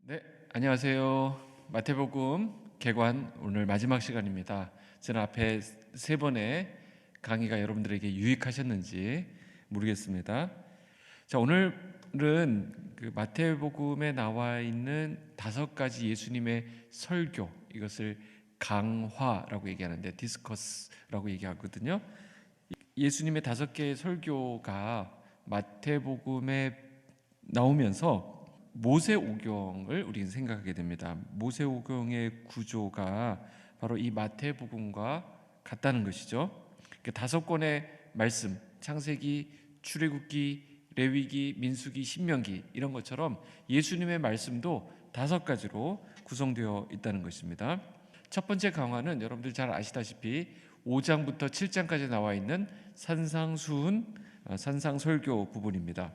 네, 안녕하세요. 마태복음 개관 오늘 마지막 시간입니다. 저는 앞에 세 번의 강의가 여러분들에게 유익하셨는지 모르겠습니다. 자, 오늘은 그 마태복음에 나와 있는 5가지 예수님의 설교, 이것을 강화라고 얘기하는데 디스커스라고 얘기하거든요. 예수님의 5개의 설교가 마태복음에 나오면서 모세오경을 우리는 생각하게 됩니다. 모세오경의 구조가 바로 이 마태복음과 같다는 것이죠. 5권의 말씀, 창세기, 출애굽기, 레위기, 민수기, 신명기 이런 것처럼 예수님의 말씀도 5가지로 구성되어 있다는 것입니다. 첫 번째 강화는 여러분들 잘 아시다시피 5장부터 7장까지 나와 있는 산상수훈, 산상설교 부분입니다.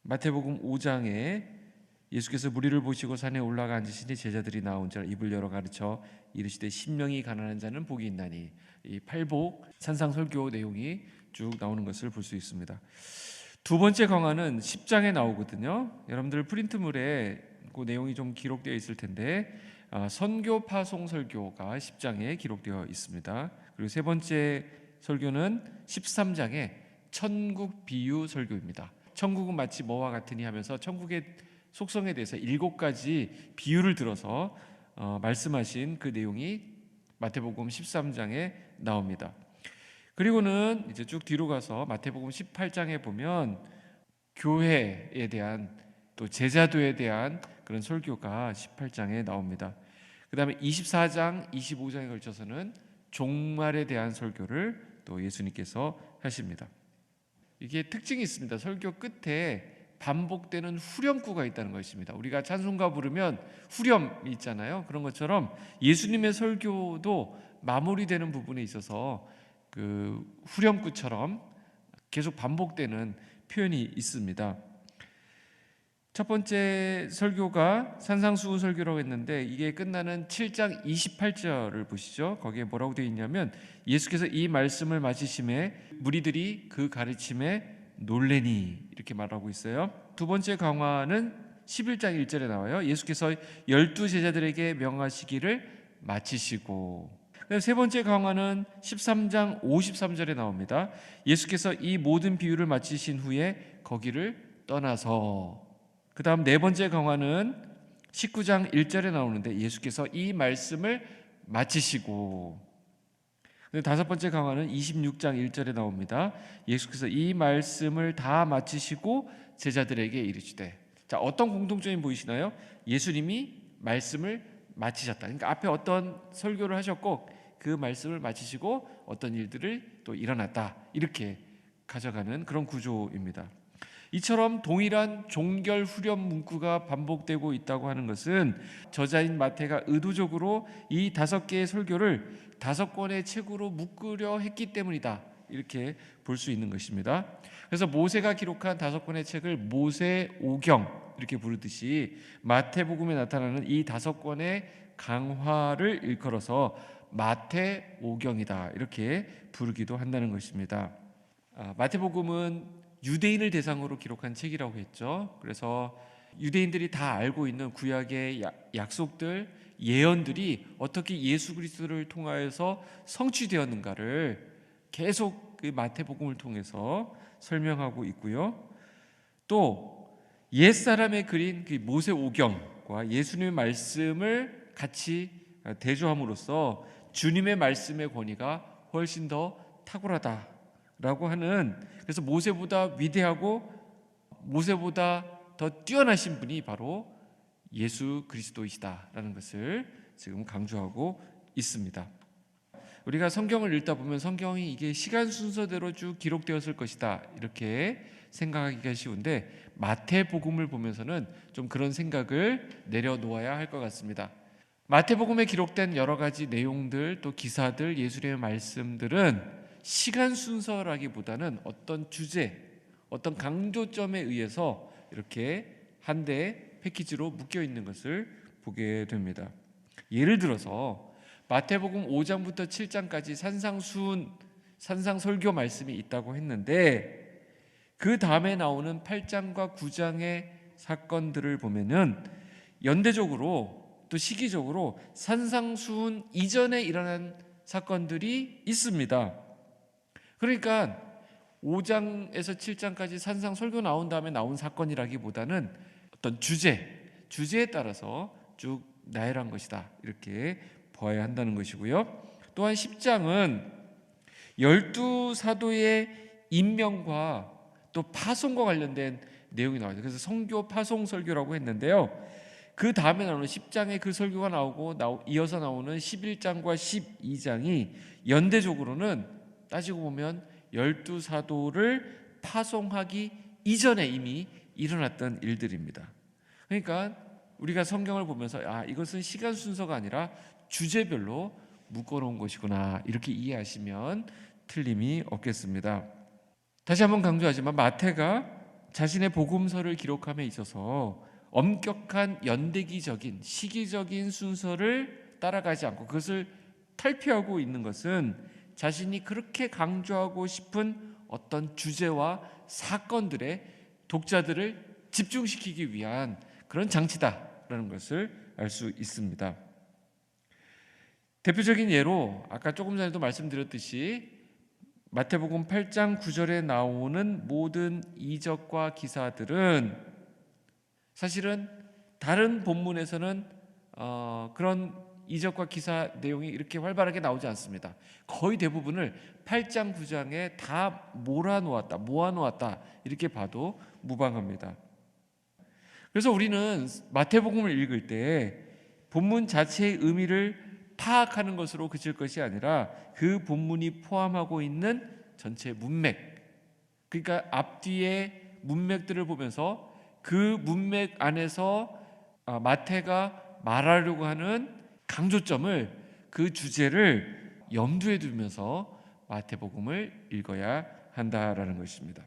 마태복음 5장에 예수께서 무리를 보시고 산에 올라가 앉으시니 제자들이 나온지라 입을 열어 가르쳐 이르시되 심령이 가난한 자는 복이 있나니, 이 팔복 산상설교 내용이 쭉 나오는 것을 볼 수 있습니다. 두 번째 강화는 10장에 나오거든요. 여러분들 프린트물에 그 내용이 좀 기록되어 있을 텐데 선교 파송 설교가 10장에 기록되어 있습니다. 그리고 세 번째 설교는 13장에 천국 비유 설교입니다. 천국은 마치 뭐와 같으니 하면서 천국의 속성에 대해서 7가지 비유를 들어서 말씀하신 그 내용이 마태복음 13장에 나옵니다. 그리고는 이제 쭉 뒤로 가서 마태복음 18장에 보면 교회에 대한 또 제자도에 대한 그런 설교가 18장에 나옵니다. 그 다음에 24장, 25장에 걸쳐서는 종말에 대한 설교를 또 예수님께서 하십니다. 이게 특징이 있습니다. 설교 끝에 반복되는 후렴구가 있다는 것입니다. 우리가 찬송가 부르면 후렴이 있잖아요. 그런 것처럼 예수님의 설교도 마무리되는 부분에 있어서 그 후렴구처럼 계속 반복되는 표현이 있습니다. 첫 번째 설교가 산상수훈 설교라고 했는데 이게 끝나는 7장 28절을 보시죠. 거기에 뭐라고 되어 있냐면 예수께서 이 말씀을 마치심에 무리들이 그 가르침에 놀래니 이렇게 말하고 있어요. 두 번째 강화는 11장 1절에 나와요. 예수께서 12 제자들에게 명하시기를 마치시고, 세 번째 강화는 13장 53절에 나옵니다. 예수께서 이 모든 비유를 마치신 후에 거기를 떠나서, 그 다음 네 번째 강화는 19장 1절에 나오는데 예수께서 이 말씀을 마치시고, 다섯 번째 강화는 26장 1절에 나옵니다. 예수께서 이 말씀을 다 마치시고 제자들에게 이르시되. 자, 어떤 공통점이 보이시나요? 예수님이 말씀을 마치셨다. 그러니까 앞에 어떤 설교를 하셨고 그 말씀을 마치시고 어떤 일들을 또 일어났다, 이렇게 가져가는 그런 구조입니다. 이처럼 동일한 종결 후렴 문구가 반복되고 있다고 하는 것은 저자인 마태가 의도적으로 이 5개의 설교를 5권의 책으로 묶으려 했기 때문이다, 이렇게 볼 수 있는 것입니다. 그래서 모세가 기록한 5권의 책을 모세오경 이렇게 부르듯이 마태복음에 나타나는 이 5권의 강화를 일컬어서 마태오경이다, 이렇게 부르기도 한다는 것입니다. 마태복음은 유대인을 대상으로 기록한 책이라고 했죠. 그래서 유대인들이 다 알고 있는 구약의 약속들, 예언들이 어떻게 예수 그리스도를 통하여서 성취되었는가를 계속 그 마태복음을 통해서 설명하고 있고요. 또 옛사람의 그린 그 모세오경과 예수님의 말씀을 같이 대조함으로써 주님의 말씀의 권위가 훨씬 더 탁월하다라고 하는, 그래서 모세보다 위대하고 모세보다 더 뛰어나신 분이 바로 예수 그리스도이시다라는 것을 지금 강조하고 있습니다. 우리가 성경을 읽다 보면 성경이 이게 시간 순서대로 쭉 기록되었을 것이다, 이렇게 생각하기가 쉬운데 마태복음을 보면서는 좀 그런 생각을 내려놓아야 할 것 같습니다. 마태복음에 기록된 여러 가지 내용들, 또 기사들, 예수님의 말씀들은 시간 순서라기보다는 어떤 주제, 어떤 강조점에 의해서 이렇게 한 대의 패키지로 묶여 있는 것을 보게 됩니다. 예를 들어서 마태복음 5장부터 7장까지 산상수훈, 산상설교 말씀이 있다고 했는데 그 다음에 나오는 8장과 9장의 사건들을 보면은 연대적으로 또 시기적으로 산상수훈 이전에 일어난 사건들이 있습니다. 그러니까 5장에서 7장까지 산상 설교 나온 다음에 나온 사건이라기보다는 어떤 주제에 따라서 쭉 나열한 것이다, 이렇게 봐야 한다는 것이고요. 또한 10장은 12사도의 임명과 또 파송과 관련된 내용이 나와요. 그래서 선교 파송 설교라고 했는데요. 그 다음에 나오는 10장에 그 설교가 나오고 이어서 나오는 11장과 12장이 연대적으로는 따지고 보면 12사도를 파송하기 이전에 이미 일어났던 일들입니다. 그러니까 우리가 성경을 보면서 이것은 시간 순서가 아니라 주제별로 묶어놓은 것이구나, 이렇게 이해하시면 틀림이 없겠습니다. 다시 한번 강조하지만 마태가 자신의 복음서를 기록함에 있어서 엄격한 연대기적인 시기적인 순서를 따라가지 않고 그것을 탈피하고 있는 것은 자신이 그렇게 강조하고 싶은 어떤 주제와 사건들의 독자들을 집중시키기 위한 그런 장치다라는 것을 알 수 있습니다. 대표적인 예로 아까 조금 전에도 말씀드렸듯이 마태복음 8장 9절에 나오는 모든 이적과 기사들은 사실은 다른 본문에서는 그런 이적과 기사 내용이 이렇게 활발하게 나오지 않습니다. 거의 대부분을 8장 9장에 다 모아놓았다 이렇게 봐도 무방합니다. 그래서 우리는 마태복음을 읽을 때 본문 자체의 의미를 파악하는 것으로 그칠 것이 아니라 그 본문이 포함하고 있는 전체 문맥, 그러니까 앞뒤의 문맥들을 보면서 그 문맥 안에서 마태가 말하려고 하는 강조점을, 그 주제를 염두에 두면서 마태복음을 읽어야 한다라는 것입니다.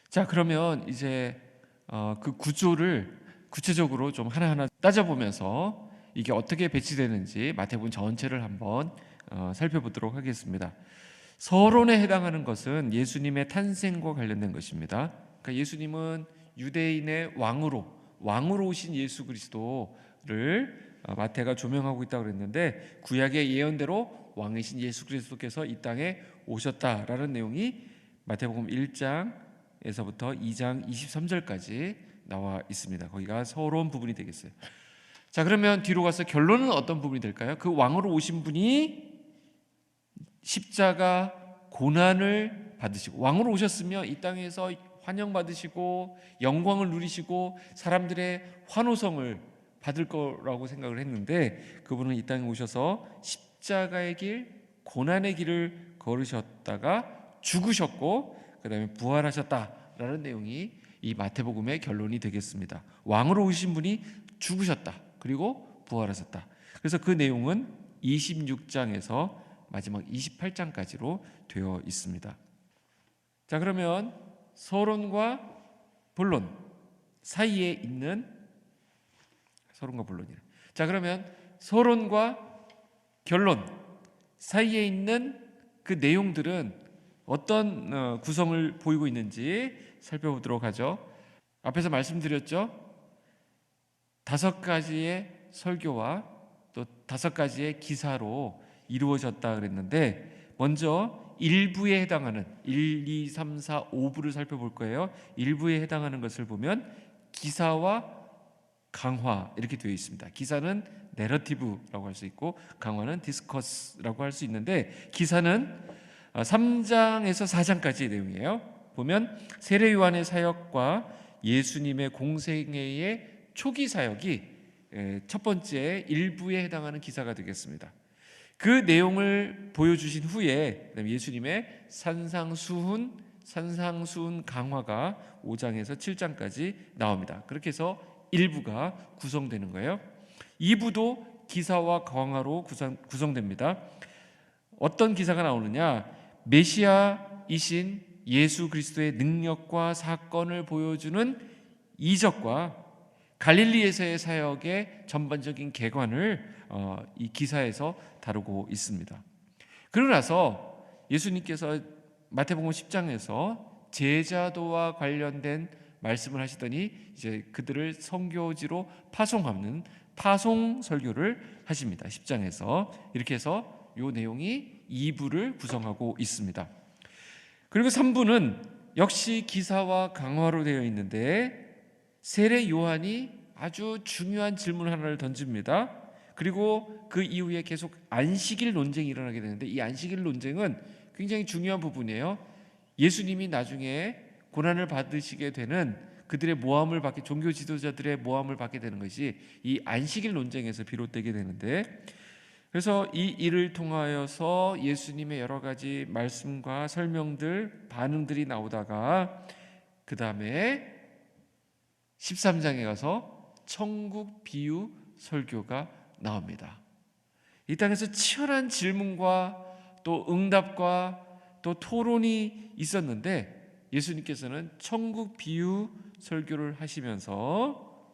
자, 그러면 이제 그 구조를 구체적으로 좀 하나하나 따져보면서 이게 어떻게 배치되는지 마태복음 전체를 한번 살펴보도록 하겠습니다. 서론에 해당하는 것은 예수님의 탄생과 관련된 것입니다. 그러니까 예수님은 유대인의 왕으로 오신 예수 그리스도를 마태가 조명하고 있다고 그랬는데, 구약의 예언대로 왕이신 예수 그리스도께서 이 땅에 오셨다라는 내용이 마태복음 1장에서부터 2장 23절까지 나와 있습니다. 거기가 서론 부분이 되겠어요. 자, 그러면 뒤로 가서 결론은 어떤 부분이 될까요? 그 왕으로 오신 분이 십자가 고난을 받으시고, 왕으로 오셨으며 이 땅에서 환영받으시고 영광을 누리시고 사람들의 환호성을 받을 거라고 생각을 했는데, 그분은 이 땅에 오셔서 십자가의 길, 고난의 길을 걸으셨다가 죽으셨고 그 다음에 부활하셨다라는 내용이 이 마태복음의 결론이 되겠습니다. 왕으로 오신 분이 죽으셨다, 그리고 부활하셨다. 그래서 그 내용은 26장에서 마지막 28장까지로 되어 있습니다. 자, 그러면 서론과 본론 사이에 있는 자, 그러면 서론과 결론 사이에 있는 그 내용들은 어떤 구성을 보이고 있는지 살펴보도록 하죠. 앞에서 말씀드렸죠. 5가지의 설교와 또 5가지의 기사로 이루어졌다 그랬는데, 먼저 일부에 해당하는 1, 2, 3, 4, 5부를 살펴볼 거예요. 일부에 해당하는 것을 보면 기사와 강화 이렇게 되어 있습니다. 기사는 내러티브라고 할 수 있고 강화는 디스커스라고 할 수 있는데, 기사는 3장에서 4장까지의 내용이에요. 보면 세례 요한의 사역과 예수님의 공생애의 초기 사역이 첫 번째 일부에 해당하는 기사가 되겠습니다. 그 내용을 보여주신 후에 예수님의 산상수훈 강화가 5장에서 7장까지 나옵니다. 그렇게 해서 1부가 구성되는 거예요. 2부도 기사와 강화로 구성됩니다. 어떤 기사가 나오느냐? 메시아이신 예수 그리스도의 능력과 사건을 보여주는 이적과 갈릴리에서의 사역의 전반적인 개관을 이 기사에서 다루고 있습니다. 그러고 나서 예수님께서 마태복음 10장에서 제자도와 관련된 말씀을 하시더니 이제 그들을 선교지로 파송하는 파송 설교를 하십니다. 10장에서 이렇게 해서 이 내용이 2부를 구성하고 있습니다. 그리고 3부는 역시 기사와 강화로 되어 있는데 세례 요한이 아주 중요한 질문 하나를 던집니다. 그리고 그 이후에 계속 안식일 논쟁이 일어나게 되는데 이 안식일 논쟁은 굉장히 중요한 부분이에요. 예수님이 나중에 고난을 받으시게 되는 그들의 모함을 받게, 종교 지도자들의 모함을 받게 되는 것이 이 안식일 논쟁에서 비롯되게 되는데, 그래서 이 일을 통하여서 예수님의 여러 가지 말씀과 설명들, 반응들이 나오다가 그 다음에 13장에 가서 천국 비유 설교가 나옵니다. 이 땅에서 치열한 질문과 또 응답과 또 토론이 있었는데 예수님께서는 천국 비유 설교를 하시면서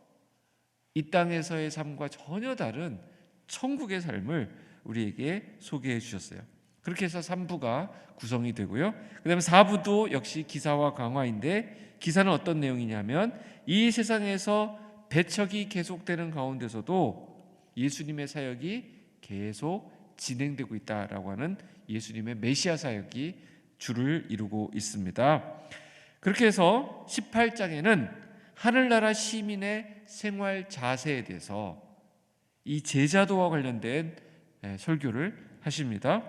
이 땅에서의 삶과 전혀 다른 천국의 삶을 우리에게 소개해 주셨어요. 그렇게 해서 3부가 구성이 되고요. 그 다음에 4부도 역시 기사와 강화인데, 기사는 어떤 내용이냐면 이 세상에서 배척이 계속되는 가운데서도 예수님의 사역이 계속 진행되고 있다라고 하는 예수님의 메시아 사역이 주를 이루고 있습니다. 그렇게 해서 18장에는 하늘나라 시민의 생활 자세에 대해서 이 제자도와 관련된 설교를 하십니다.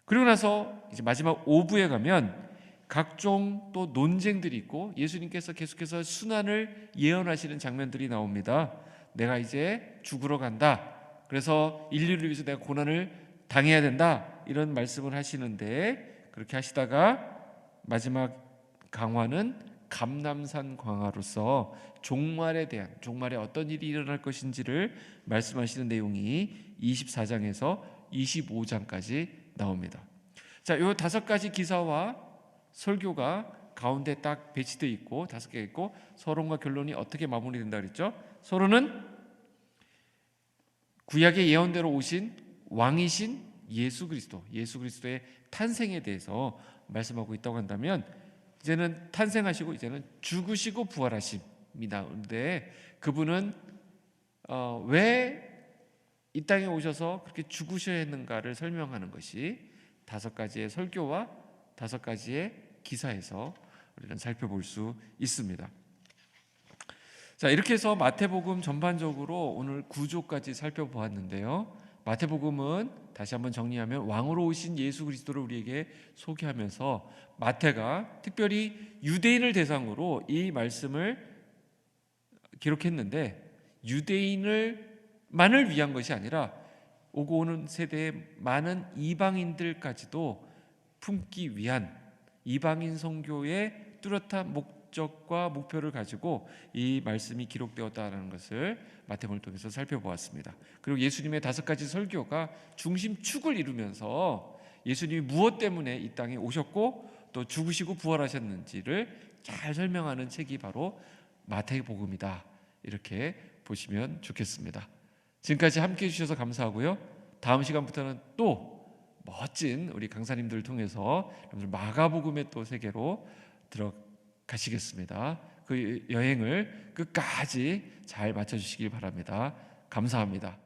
그리고 나서 이제 마지막 5부에 가면 각종 또 논쟁들이 있고 예수님께서 계속해서 순환을 예언하시는 장면들이 나옵니다. 내가 이제 죽으러 간다. 그래서 인류를 위해서 내가 고난을 당해야 된다. 이런 말씀을 하시는데, 그렇게 하시다가 마지막 강화는 감람산 광화로서 종말에 대한, 종말에 어떤 일이 일어날 것인지를 말씀하시는 내용이 24장에서 25장까지 나옵니다. 자, 요 5가지 기사와 설교가 가운데 딱 배치되어 있고 5개 있고, 서론과 결론이 어떻게 마무리된다 그랬죠? 서론은 구약의 예언대로 오신 왕이신 예수 그리스도, 예수 그리스도의 탄생에 대해서 말씀하고 있다고 한다면, 이제는 탄생하시고 이제는 죽으시고 부활하십니다. 그런데 그분은 왜 이 땅에 오셔서 그렇게 죽으셔야 했는가를 설명하는 것이 5가지의 설교와 5가지의 기사에서 우리는 살펴볼 수 있습니다. 자, 이렇게 해서 마태복음 전반적으로 오늘 9조까지 살펴보았는데요. 마태복음은 다시 한번 정리하면 왕으로 오신 예수 그리스도를 우리에게 소개하면서 마태가 특별히 유대인을 대상으로 이 말씀을 기록했는데, 유대인을만을 위한 것이 아니라 오고 오는 세대의 많은 이방인들까지도 품기 위한 이방인 선교의 뚜렷한 목적과 목표를 가지고 이 말씀이 기록되었다는 것을 마태복음을 통해서 살펴보았습니다. 그리고 예수님의 5가지 설교가 중심축을 이루면서 예수님이 무엇 때문에 이 땅에 오셨고 또 죽으시고 부활하셨는지를 잘 설명하는 책이 바로 마태복음이다, 이렇게 보시면 좋겠습니다. 지금까지 함께해 주셔서 감사하고요. 다음 시간부터는 또 멋진 우리 강사님들을 통해서 여러분들 마가복음의 또 세계로 들어가시겠습니다. 그 여행을 끝까지 잘 마쳐주시길 바랍니다. 감사합니다.